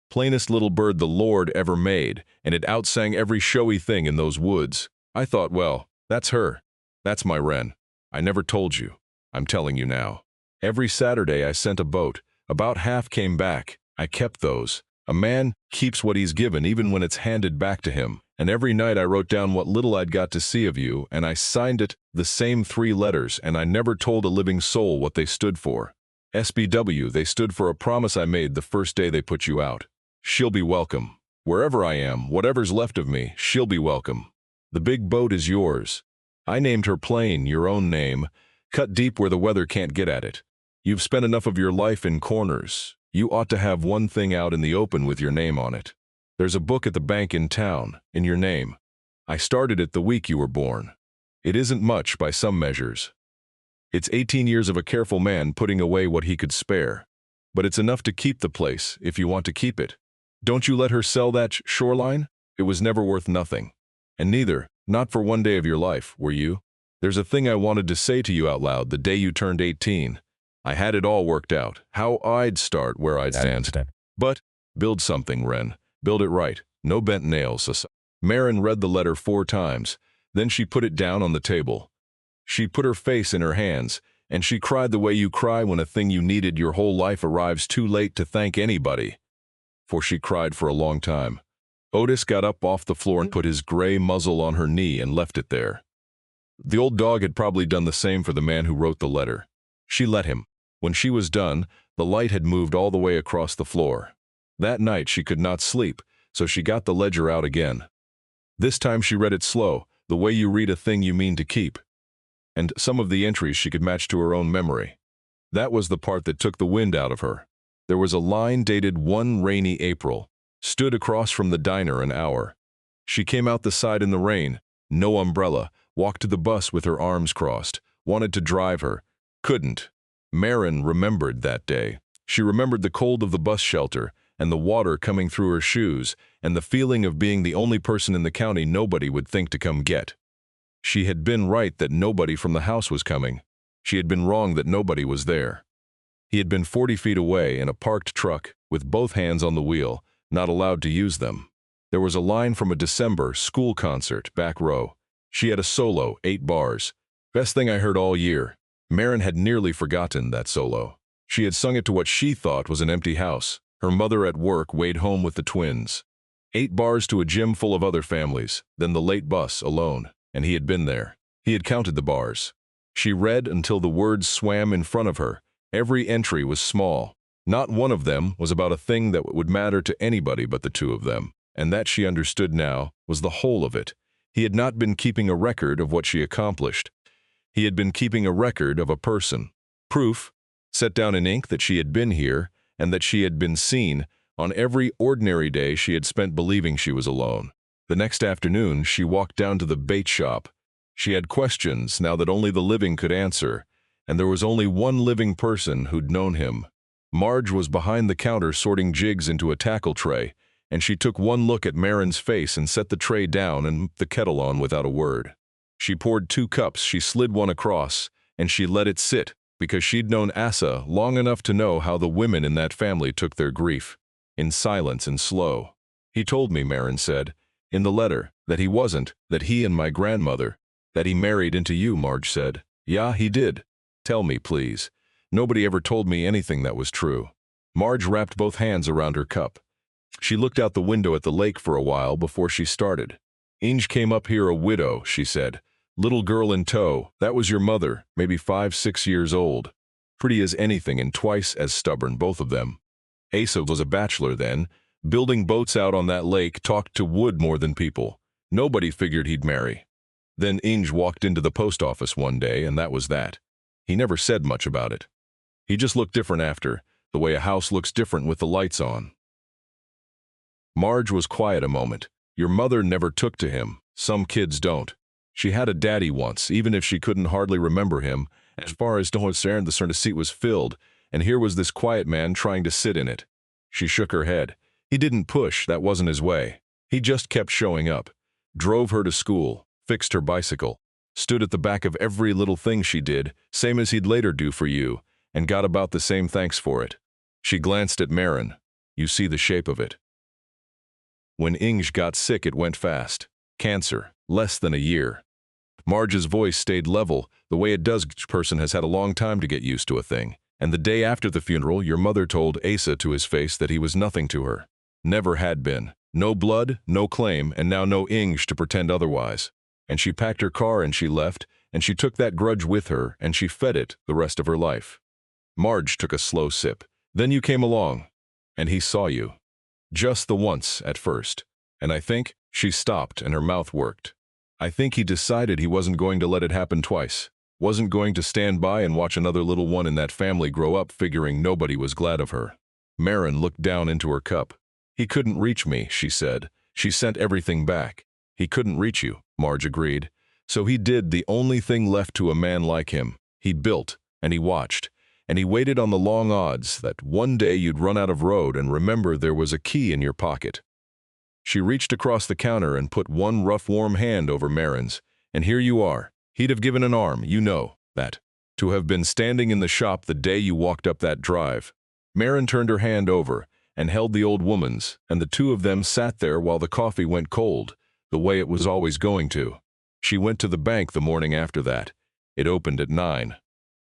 Plainest little bird the Lord ever made, and it outsang every showy thing in those woods. I thought, well, that's her. That's my wren. I never told you. I'm telling you now. Every Saturday I sent a boat. About half came back. I kept those. A man keeps what he's given even when it's handed back to him. And every night I wrote down what little I'd got to see of you, and I signed it the same 3 letters, and I never told a living soul what they stood for. SBW, they stood for a promise I made the first day they put you out. She'll be welcome. Wherever I am, whatever's left of me, she'll be welcome. The big boat is yours. I named her Plain, your own name, cut deep where the weather can't get at it. You've spent enough of your life in corners. You ought to have one thing out in the open with your name on it. There's a book at the bank in town, in your name. I started it the week you were born. It isn't much by some measures. It's 18 years of a careful man putting away what he could spare. But it's enough to keep the place, if you want to keep it. Don't you let her sell that shoreline? It was never worth nothing. And neither, not for one day of your life, were you? There's a thing I wanted to say to you out loud the day you turned 18. I had it all worked out, how I'd start, where I'd stand. But, build something, Wren. Build it right. No bent nails. Maren read the letter 4 times. Then she put it down on the table. She put her face in her hands, and she cried the way you cry when a thing you needed your whole life arrives too late to thank anybody. For she cried for a long time. Otis got up off the floor and put his gray muzzle on her knee and left it there. The old dog had probably done the same for the man who wrote the letter. She let him. When she was done, the light had moved all the way across the floor. That night she could not sleep, so she got the ledger out again. This time she read it slow, the way you read a thing you mean to keep. And some of the entries she could match to her own memory. That was the part that took the wind out of her. There was a line dated 1 rainy April. Stood across from the diner an hour. She came out the side in the rain, no umbrella, walked to the bus with her arms crossed, wanted to drive her, couldn't. Maren remembered that day. She remembered the cold of the bus shelter, and the water coming through her shoes, and the feeling of being the only person in the county nobody would think to come get. She had been right that nobody from the house was coming. She had been wrong that nobody was there. He had been 40 feet away in a parked truck, with both hands on the wheel, not allowed to use them. There was a line from a December school concert, back row. She had a solo, 8 bars. Best thing I heard all year. Maren had nearly forgotten that solo. She had sung it to what she thought was an empty house. Her mother at work weighed home with the twins. 8 bars to a gym full of other families, then the late bus alone, and he had been there. He had counted the bars. She read until the words swam in front of her. Every entry was small. Not one of them was about a thing that would matter to anybody but the 2 of them, and that she understood now was the whole of it. He had not been keeping a record of what she accomplished. He had been keeping a record of a person. Proof, set down in ink that she had been here and that she had been seen. On every ordinary day she had spent believing she was alone. The next afternoon she walked down to the bait shop. She had questions now that only the living could answer, and there was only one living person who'd known him. Marge was behind the counter sorting jigs into a tackle tray, and she took one look at Maren's face and set the tray down and the kettle on without a word. She poured 2 cups, she slid one across, and she let it sit, because she'd known Asa long enough to know how the women in that family took their grief, in silence and slow. He told me, Maren said, in the letter, that he wasn't, that he and my grandmother, that he married into you, Marge said. Yeah, he did. Tell me, please. Nobody ever told me anything that was true. Marge wrapped both hands around her cup. She looked out the window at the lake for a while before she started. Inge came up here a widow, she said. Little girl in tow, that was your mother, maybe 5, 6 years old. Pretty as anything and twice as stubborn, both of them. Asa was a bachelor then, building boats out on that lake, talked to wood more than people. Nobody figured he'd marry. Then Inge walked into the post office one day and that was that. He never said much about it. He just looked different after. the way a house looks different with the lights on. Marge was quiet a moment. Your mother never took to him. Some kids don't. She had a daddy once, even if she couldn't hardly remember him. As far as the seat was filled, and here was this quiet man trying to sit in it. She shook her head. He didn't push, that wasn't his way. He just kept showing up. Drove her to school, fixed her bicycle, stood at the back of every little thing she did, same as he'd later do for you, and got about the same thanks for it. She glanced at Maren. You see the shape of it. When Inge got sick, it went fast. Cancer, less than a year. Marge's voice stayed level, the way it does. Each person has had a long time to get used to a thing. And the day after the funeral, your mother told Asa to his face that he was nothing to her. Never had been. No blood, no claim, and now no Inge to pretend otherwise. And she packed her car and she left, and she took that grudge with her, and she fed it the rest of her life. Marge took a slow sip. Then you came along, and he saw you. Just the once at first. And I think she stopped and her mouth worked. I think he decided he wasn't going to let it happen twice. Wasn't going to stand by and watch another little one in that family grow up figuring nobody was glad of her. Maren looked down into her cup. He couldn't reach me, she said. She sent everything back. He couldn't reach you, Marge agreed. So he did the only thing left to a man like him. He built, and he watched, and he waited on the long odds that one day you'd run out of road and remember there was a key in your pocket. She reached across the counter and put one rough, warm hand over Maren's, and here you are. He'd have given an arm, you know, that. To have been standing in the shop the day you walked up that drive. Maren turned her hand over and held the old woman's, and the two of them sat there while the coffee went cold, the way it was always going to. She went to the bank the morning after that. It opened at 9.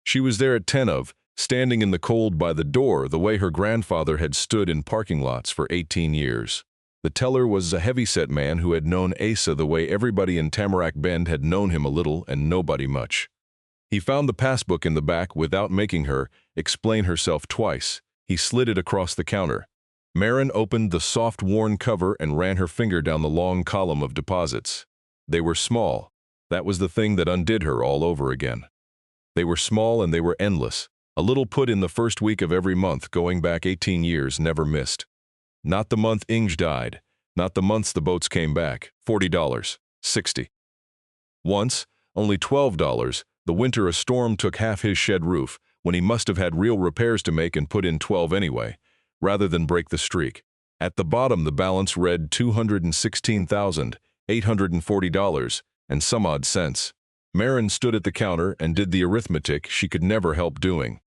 She was there at 10, standing in the cold by the door the way her grandfather had stood in parking lots for 18 years. The teller was a heavy-set man who had known Asa the way everybody in Tamarack Bend had known him a little and nobody much. He found the passbook in the back without making her explain herself twice. He slid it across the counter. Maren opened the soft, worn cover and ran her finger down the long column of deposits. They were small. That was the thing that undid her all over again. They were small and they were endless. A little put in the first week of every month going back 18 years never missed. Not the month Inge died, not the months the boats came back, $40, $60. Once, only $12, the winter a storm took half his shed roof, when he must have had real repairs to make and put in 12 anyway, rather than break the streak. At the bottom the balance read $216,840 and some odd cents. Maren stood at the counter and did the arithmetic she could never help doing.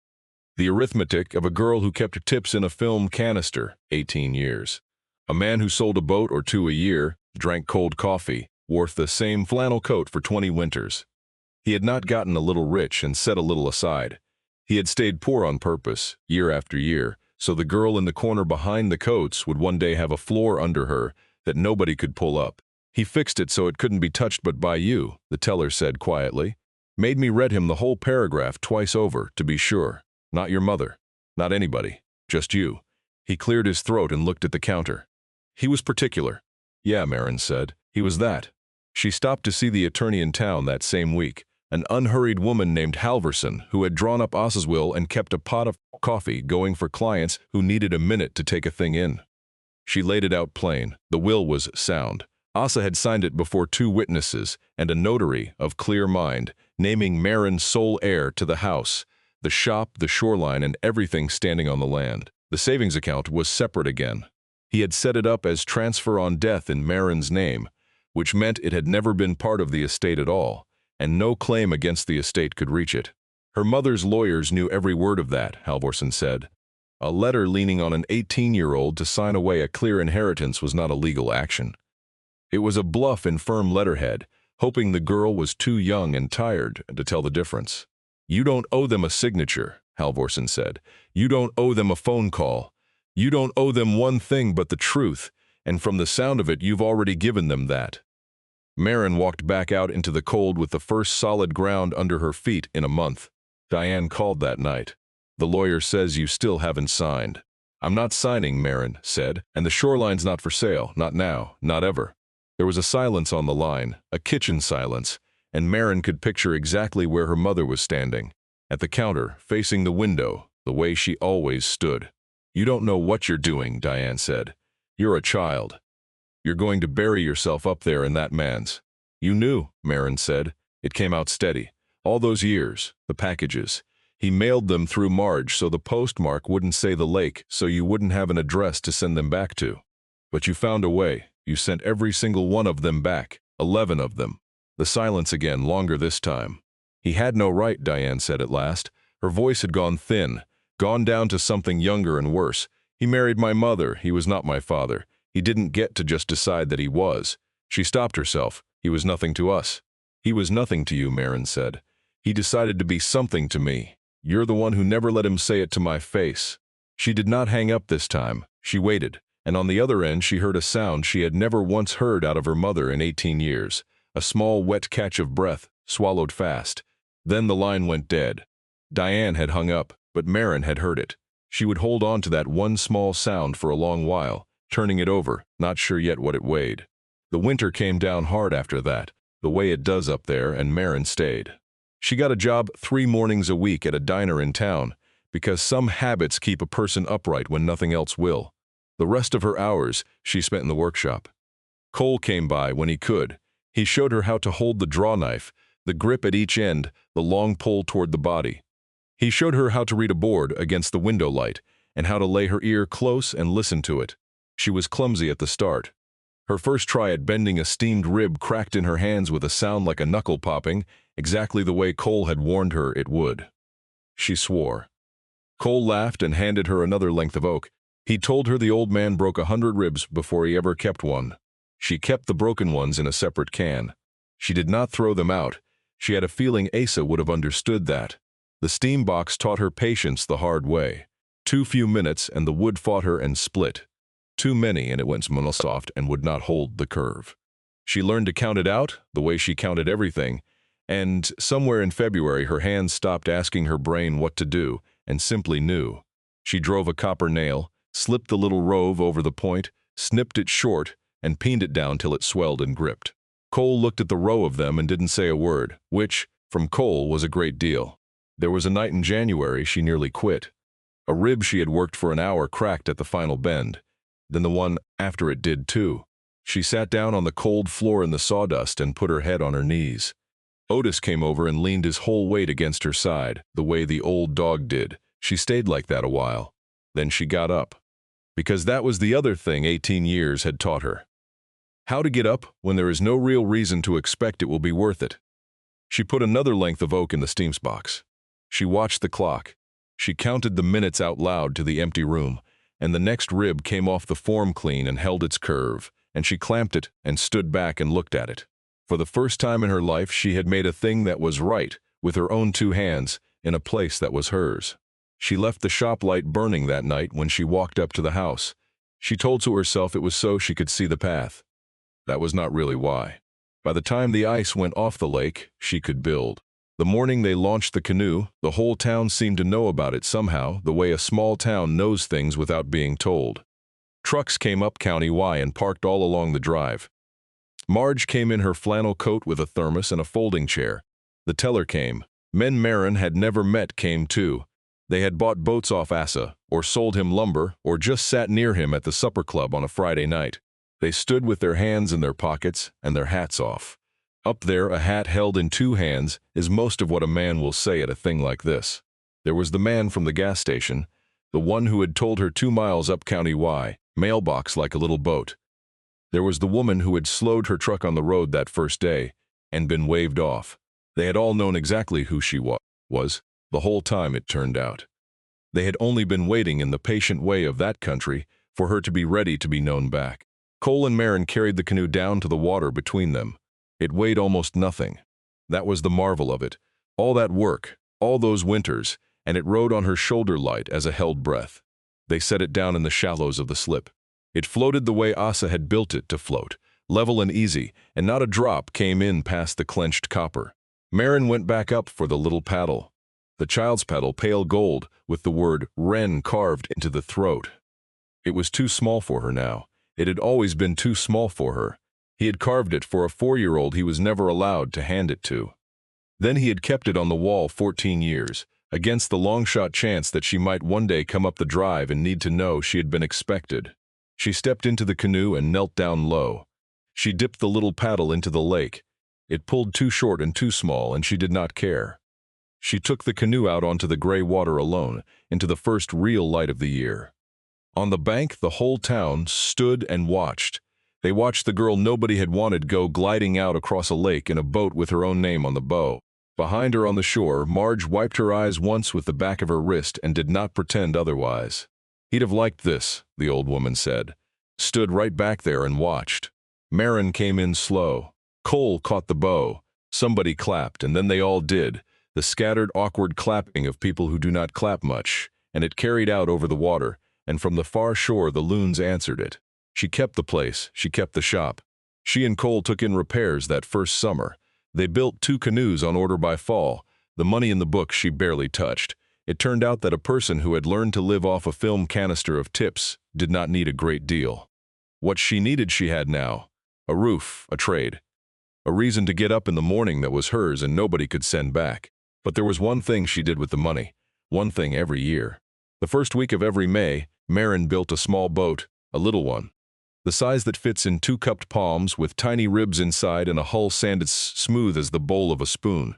The arithmetic of a girl who kept tips in a film canister, 18 years. A man who sold a boat or two a year, drank cold coffee, wore the same flannel coat for 20 winters. He had not gotten a little rich and set a little aside. He had stayed poor on purpose, year after year, so the girl in the corner behind the coats would one day have a floor under her that nobody could pull up. He fixed it so it couldn't be touched but by you, the teller said quietly. Made me read him the whole paragraph twice over, to be sure. Not your mother. Not anybody. Just you. He cleared his throat and looked at the counter. He was particular. Yeah, Maren said. He was that. She stopped to see the attorney in town that same week, an unhurried woman named Halverson who had drawn up Asa's will and kept a pot of coffee going for clients who needed a minute to take a thing in. She laid it out plain. The will was sound. Asa had signed it before 2 witnesses and a notary of clear mind, naming Maren sole heir to the house, the shop, the shoreline, and everything standing on the land. The savings account was separate again. He had set it up as transfer on death in Maren's name, which meant it had never been part of the estate at all, and no claim against the estate could reach it. Her mother's lawyers knew every word of that, Halvorsen said. A letter leaning on an 18-year-old to sign away a clear inheritance was not a legal action. It was a bluff in firm letterhead, hoping the girl was too young and tired to tell the difference. You don't owe them a signature, Halvorsen said. You don't owe them a phone call. You don't owe them one thing but the truth, and from the sound of it you've already given them that. Maren walked back out into the cold with the first solid ground under her feet in a month. Diane called that night. The lawyer says you still haven't signed. I'm not signing, Maren said, and the shoreline's not for sale, not now, not ever. There was a silence on the line, a kitchen silence, and Maren could picture exactly where her mother was standing, at the counter, facing the window, the way she always stood. "You don't know what you're doing," Diane said. "You're a child. You're going to bury yourself up there in that man's." "You knew," Maren said. It came out steady. "All those years, the packages. He mailed them through Marge so the postmark wouldn't say the lake, so you wouldn't have an address to send them back to. But you found a way. You sent every single one of them back, 11 of them." The silence again, longer this time. "He had no right," Diane said at last. Her voice had gone thin, gone down to something younger and worse. "He married my mother. He was not my father. He didn't get to just decide that he was." She stopped herself. "He was nothing to us." "He was nothing to you," Maren said. "He decided to be something to me. You're the one who never let him say it to my face." She did not hang up this time. She waited, and on the other end she heard a sound she had never once heard out of her mother in 18 years. A small, wet catch of breath, swallowed fast. Then the line went dead. Diane had hung up, but Maren had heard it. She would hold on to that one small sound for a long while, turning it over, not sure yet what it weighed. The winter came down hard after that, the way it does up there, and Maren stayed. She got a job 3 mornings a week at a diner in town, because some habits keep a person upright when nothing else will. The rest of her hours she spent in the workshop. Cole came by when he could. He showed her how to hold the draw knife, the grip at each end, the long pull toward the body. He showed her how to read a board against the window light, and how to lay her ear close and listen to it. She was clumsy at the start. Her first try at bending a steamed rib cracked in her hands with a sound like a knuckle popping, exactly the way Cole had warned her it would. She swore. Cole laughed and handed her another length of oak. He told her the old man broke 100 ribs before he ever kept one. She kept the broken ones in a separate can. She did not throw them out. She had a feeling Asa would have understood that. The steam box taught her patience the hard way. Too few minutes and the wood fought her and split. Too many and it went monosoft and would not hold the curve. She learned to count it out, the way she counted everything, and somewhere in February her hands stopped asking her brain what to do and simply knew. She drove a copper nail, slipped the little rove over the point, snipped it short, and peened it down till it swelled and gripped. Cole looked at the row of them and didn't say a word, which, from Cole, was a great deal. There was a night in January she nearly quit. A rib she had worked for an hour cracked at the final bend. Then the one after it did too. She sat down on the cold floor in the sawdust and put her head on her knees. Otis came over and leaned his whole weight against her side, the way the old dog did. She stayed like that a while. Then she got up. Because that was the other thing 18 years had taught her. How to get up when there is no real reason to expect it will be worth it. She put another length of oak in the steam box. She watched the clock. She counted the minutes out loud to the empty room, and the next rib came off the form clean and held its curve, and she clamped it and stood back and looked at it. For the first time in her life she had made a thing that was right, with her own 2 hands, in a place that was hers. She left the shop light burning that night when she walked up to the house. She told to herself it was so she could see the path. That was not really why. By the time the ice went off the lake, she could build. The morning they launched the canoe, the whole town seemed to know about it somehow, the way a small town knows things without being told. Trucks came up County Y and parked all along the drive. Marge came in her flannel coat with a thermos and a folding chair. The teller came. Men Maren had never met came too. They had bought boats off Asa, or sold him lumber, or just sat near him at the supper club on a Friday night. They stood with their hands in their pockets and their hats off. Up there, a hat held in 2 hands is most of what a man will say at a thing like this. There was the man from the gas station, the one who had told her 2 miles up County Y, mailbox like a little boat. There was the woman who had slowed her truck on the road that first day and been waved off. They had all known exactly who she was, the whole time it turned out. They had only been waiting in the patient way of that country for her to be ready to be known back. Cole and Maren carried the canoe down to the water between them. It weighed almost nothing. That was the marvel of it. All that work, all those winters, and it rode on her shoulder light as a held breath. They set it down in the shallows of the slip. It floated the way Asa had built it to float, level and easy, and not a drop came in past the clenched copper. Maren went back up for the little paddle. The child's paddle, pale gold, with the word Wren carved into the throat. It was too small for her now. It had always been too small for her. He had carved it for a 4-year-old he was never allowed to hand it to. Then he had kept it on the wall 14 years, against the long-shot chance that she might one day come up the drive and need to know she had been expected. She stepped into the canoe and knelt down low. She dipped the little paddle into the lake. It pulled too short and too small, and she did not care. She took the canoe out onto the gray water alone, into the first real light of the year. On the bank, the whole town stood and watched. They watched the girl nobody had wanted go gliding out across a lake in a boat with her own name on the bow. Behind her on the shore, Marge wiped her eyes once with the back of her wrist and did not pretend otherwise. He'd have liked this, the old woman said. Stood right back there and watched. Maren came in slow. Cole caught the bow. Somebody clapped, and then they all did, the scattered, awkward clapping of people who do not clap much, and it carried out over the water, and from the far shore the loons answered it. She kept the place, she kept the shop. She and Cole took in repairs that first summer. They built 2 canoes on order by fall. The money in the book she barely touched. It turned out that a person who had learned to live off a film canister of tips did not need a great deal. What she needed she had now. A roof, a trade. A reason to get up in the morning that was hers and nobody could send back. But there was one thing she did with the money. One thing every year. The first week of every May, Maren built a small boat, a little one. The size that fits in 2 cupped palms with tiny ribs inside and a hull sanded smooth as the bowl of a spoon.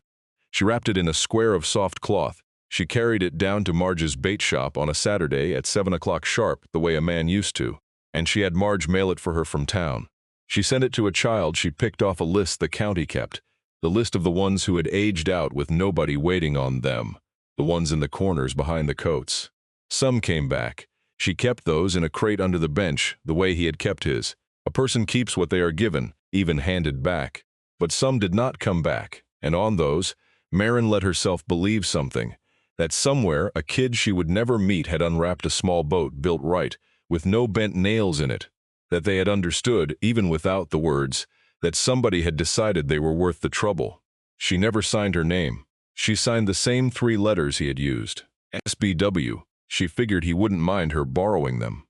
She wrapped it in a square of soft cloth. She carried it down to Marge's bait shop on a Saturday at 7 o'clock sharp, the way a man used to, and she had Marge mail it for her from town. She sent it to a child she picked off a list the county kept, the list of the ones who had aged out with nobody waiting on them, the ones in the corners behind the coats. Some came back. She kept those in a crate under the bench, the way he had kept his. A person keeps what they are given, even handed back. But some did not come back, and on those, Maren let herself believe something, that somewhere a kid she would never meet had unwrapped a small boat built right, with no bent nails in it, that they had understood, even without the words, that somebody had decided they were worth the trouble. She never signed her name. She signed the same 3 letters he had used, SBW. She figured he wouldn't mind her borrowing them.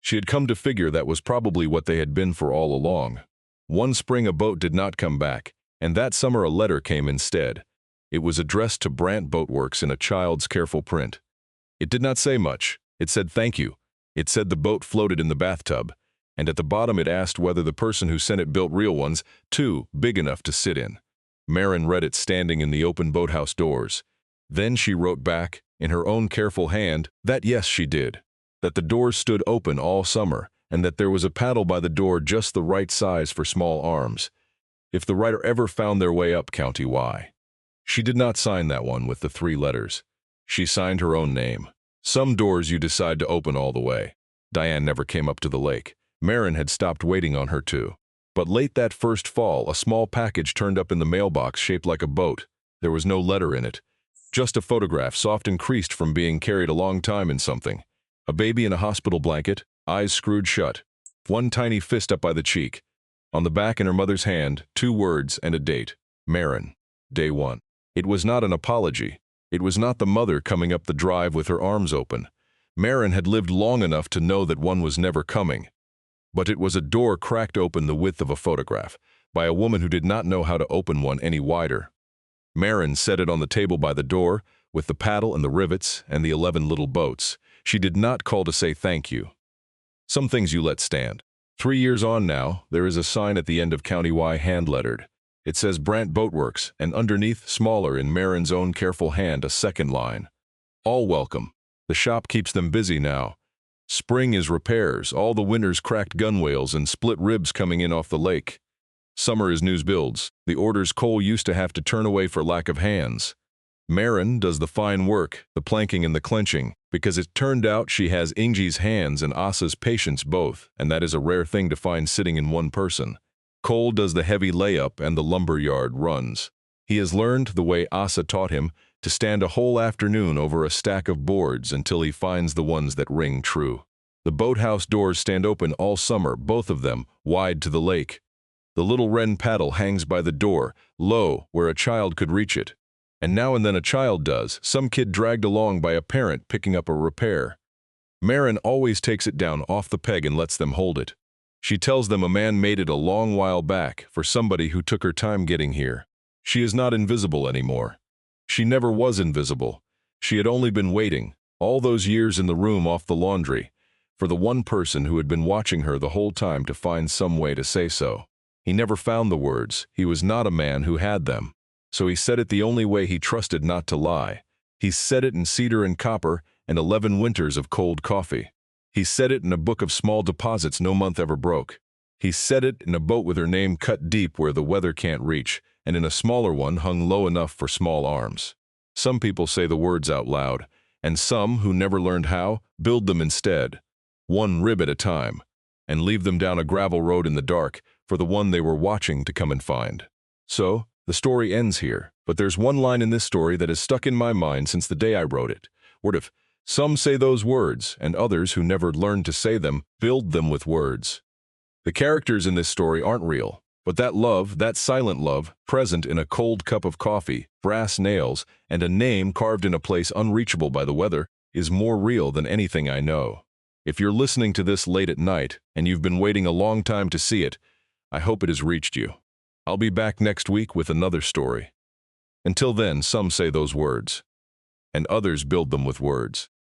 She had come to figure that was probably what they had been for all along. One spring a boat did not come back, and that summer a letter came instead. It was addressed to Brandt Boat Works in a child's careful print. It did not say much. It said thank you. It said the boat floated in the bathtub, and at the bottom it asked whether the person who sent it built real ones, too, big enough to sit in. Maren read it standing in the open boathouse doors. Then she wrote back, in her own careful hand, that yes, she did. That the doors stood open all summer, and that there was a paddle by the door just the right size for small arms. If the writer ever found their way up County Y. She did not sign that one with the 3 letters. She signed her own name. Some doors you decide to open all the way. Diane never came up to the lake. Maren had stopped waiting on her to. But late that first fall, a small package turned up in the mailbox shaped like a boat. There was no letter in it. Just a photograph, soft and creased from being carried a long time in something. A baby in a hospital blanket, eyes screwed shut. One tiny fist up by the cheek. On the back in her mother's hand, 2 words and a date. Maren. Day 1. It was not an apology. It was not the mother coming up the drive with her arms open. Maren had lived long enough to know that one was never coming. But it was a door cracked open the width of a photograph, by a woman who did not know how to open one any wider. Maren set it on the table by the door, with the paddle and the rivets and the 11 little boats. She did not call to say thank you. Some things you let stand. 3 years on now, there is a sign at the end of County Y hand-lettered. It says Brandt Boat Works, and underneath, smaller in Maren's own careful hand, a second line. All welcome. The shop keeps them busy now. Spring is repairs, all the winter's cracked gunwales and split ribs coming in off the lake. Summer is news builds, the orders Cole used to have to turn away for lack of hands. Maren does the fine work, the planking and the clenching, because it turned out she has Ingie's hands and Asa's patience both, and that is a rare thing to find sitting in one person. Cole does the heavy layup and the lumberyard runs. He has learned, the way Asa taught him, to stand a whole afternoon over a stack of boards until he finds the ones that ring true. The boathouse doors stand open all summer, both of them, wide to the lake. The little wren paddle hangs by the door, low, where a child could reach it. And now and then a child does, some kid dragged along by a parent picking up a repair. Maren always takes it down off the peg and lets them hold it. She tells them a man made it a long while back for somebody who took her time getting here. She is not invisible anymore. She never was invisible. She had only been waiting, all those years in the room off the laundry, for the one person who had been watching her the whole time to find some way to say so. He never found the words. He was not a man who had them. So he said it the only way he trusted not to lie. He said it in cedar and copper and 11 winters of cold coffee. He said it in a book of small deposits no month ever broke. He said it in a boat with her name cut deep where the weather can't reach, and in a smaller one hung low enough for small arms. Some people say the words out loud, and some, who never learned how, build them instead, one rib at a time, and leave them down a gravel road in the dark for the one they were watching to come and find. So, the story ends here, but there's one line in this story that has stuck in my mind since the day I wrote it. Word of, some say those words, and others who never learned to say them, build them with words. The characters in this story aren't real, but that love, that silent love, present in a cold cup of coffee, brass nails, and a name carved in a place unreachable by the weather, is more real than anything I know. If you're listening to this late at night, and you've been waiting a long time to see it, I hope it has reached you. I'll be back next week with another story. Until then, some say those words, and others build them with words.